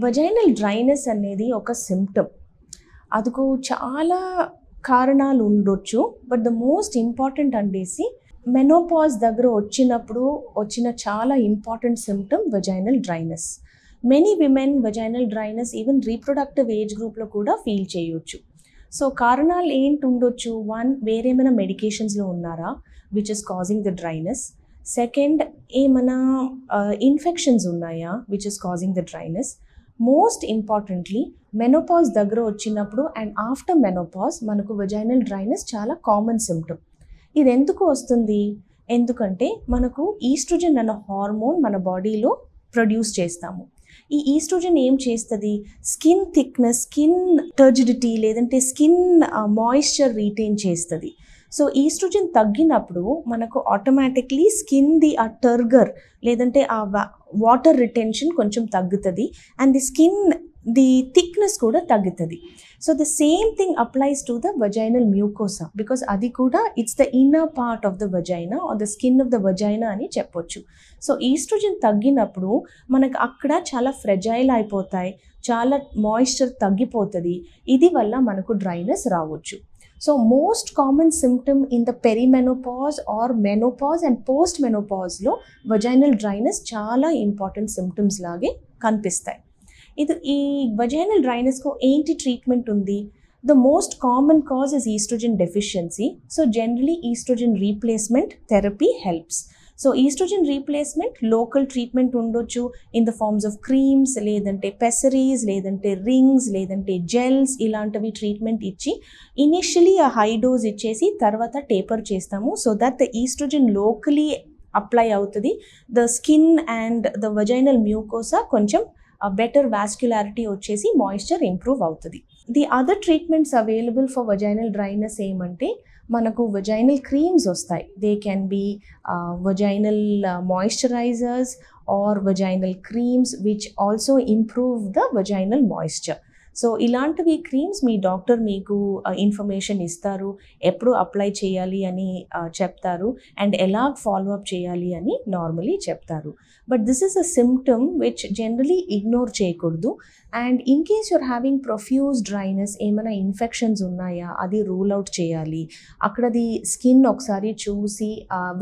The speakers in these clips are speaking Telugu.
వజైనల్ డ్రైనెస్ అనేది ఒక సిమ్టమ్. అదుకు చాలా కారణాలు ఉండొచ్చు. బట్ ద మోస్ట్ ఇంపార్టెంట్ అండేసి మెనోపాజ్ దగ్గర వచ్చినప్పుడు వచ్చిన చాలా important symptom vaginal dryness. Many women vaginal dryness even reproductive age గ్రూప్లో కూడా ఫీల్ చేయొచ్చు. సో కారణాలు ఏంటి ఉండొచ్చు? వన్, వేరేమైనా మెడికేషన్స్లో ఉన్నారా which is causing the dryness. Second, ఏమైనా ఇన్ఫెక్షన్స్ ఉన్నాయా which is causing the dryness. Most importantly menopause దగ్గర వచ్చినప్పుడు అండ్ ఆఫ్టర్ మెనోపాజ్ మనకు వజైనల్ డ్రైనెస్ చాలా కామన్ సిమ్టమ్. ఇది ఎందుకు వస్తుంది? ఎందుకంటే మనకు ఈస్ట్రోజన్ అన్న హార్మోన్ మన బాడీలో ప్రొడ్యూస్ చేస్తాము. ఈ ఈస్ట్రోజన్ ఏం చేస్తుంది? స్కిన్ థిక్నెస్, స్కిన్ టర్జిడిటీ లేదంటే స్కిన్ మాయిశ్చర్ రీటైన్ చేస్తుంది. సో ఈస్ట్రోజన్ తగ్గినప్పుడు మనకు ఆటోమేటిక్లీ స్కిన్ది ఆ టర్గర్ లేదంటే ఆ వాటర్ రిటెన్షన్ కొంచెం తగ్గుతుంది and the skin the thickness కూడా తగ్గుతుంది. So the same thing applies to the vaginal mucosa because అది కూడా it's the inner part of the vagina or the skin of the vagina అని చెప్పొచ్చు. సో ఈస్ట్రోజన్ తగ్గినప్పుడు మనకు అక్కడ చాలా ఫ్రెజైల్ అయిపోతాయి, చాలా మాయిశ్చర్ తగ్గిపోతుంది. ఇది వల్ల మనకు డ్రైనెస్ రావచ్చు. So most common symptom in the perimenopause or menopause and post మెనోపాజ్లో వజైనల్ డ్రైనెస్ చాలా ఇంపార్టెంట్ సిమ్టమ్స్ లాగే కనిపిస్తాయి. ఈ వజైనల్ డ్రైనెస్కు ఏంటి ట్రీట్మెంట్ ఉంది? The most common cause is oestrogen deficiency. So generally oestrogen replacement therapy helps. So oestrogen replacement local treatment ఉండొచ్చు in the forms of creams లేదంటే పెసరీస్ లేదంటే రింగ్స్ లేదంటే జెల్స్ ఇలాంటివి ట్రీట్మెంట్ ఇచ్చి ఇనిషియలీ ఆ హై డోస్ ఇచ్చేసి తర్వాత టేపర్ చేస్తాము so that the oestrogen locally apply అవుతుంది. The skin and the vaginal mucosa కొంచెం బెటర్ వాస్క్యులారిటీ వచ్చేసి మాయిశ్చర్ ఇంప్రూవ్ అవుతుంది. The other treatments available for vaginal dryness ఏమంటే మనకు వజైనల్ క్రీమ్స్ వస్తాయి. They can be vaginal moisturisers or vaginal creams which also improve the vaginal moisture. So ఇలాంటివి క్రీమ్స్ మీ డాక్టర్ మీకు ఇన్ఫర్మేషన్ ఇస్తారు, ఎప్పుడు అప్లై చేయాలి అని చెప్తారు అండ్ ఎలా ఫాలో అప్ చేయాలి అని నార్మలీ చెప్తారు. But this is a symptom which generally ignore చేయకూడదు. And in case you're having profuse dryness, ఏమైనా ఇన్ఫెక్షన్స్ ఉన్నాయా అది రూల్ అవుట్ చేయాలి. అక్కడది స్కిన్ ఒకసారి చూసి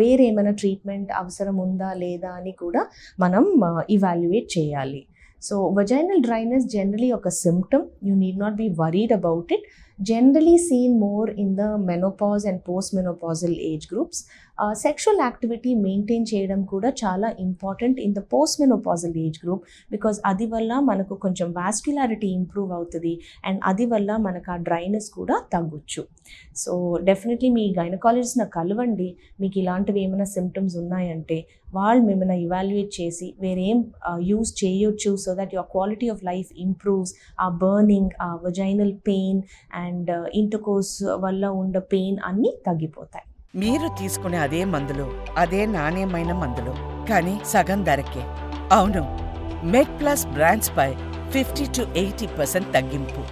వేరే ఏమైనా ట్రీట్మెంట్ అవసరం ఉందా లేదా అని కూడా మనం ఇవాల్యుయేట్ చేయాలి. So vaginal dryness generally oka symptom. You need not be worried about it. Generally seen more in the menopause and postmenopausal age groups. Sexual activity maintain చేయడం కూడా చాలా important in the postmenopausal age group because అది వల్ల మనకు కొంచెం వాస్క్యులారిటీ ఇంప్రూవ్ అవుతుంది అండ్ అది వల్ల మనకు ఆ డ్రైనెస్ కూడా తగ్గొచ్చు. సో డెఫినెట్లీ మీ గైనకాలజిస్ట్ని కలవండి. మీకు ఇలాంటివి ఏమైనా సిమ్టమ్స్ ఉన్నాయంటే వాళ్ళు మిమ్మల్ని ఇవాల్యుయేట్ చేసి వేరేం యూస్ చేయొచ్చు so that your quality of life improves. ఆ బర్నింగ్, ఆ వజైనల్ పెయిన్ అండ్ ఇంటర్కోర్స్ వల్ల ఉండే పెయిన్ అన్నీ తగ్గిపోతాయి. మీరు తీసుకునే అదే మందులు, అదే నాణ్యమైన మందులు, కానీ సగం ధరకే. అవును, మెడ్ ప్లస్ బ్రాండ్స్ పై 50 to 80% తగ్గింపు.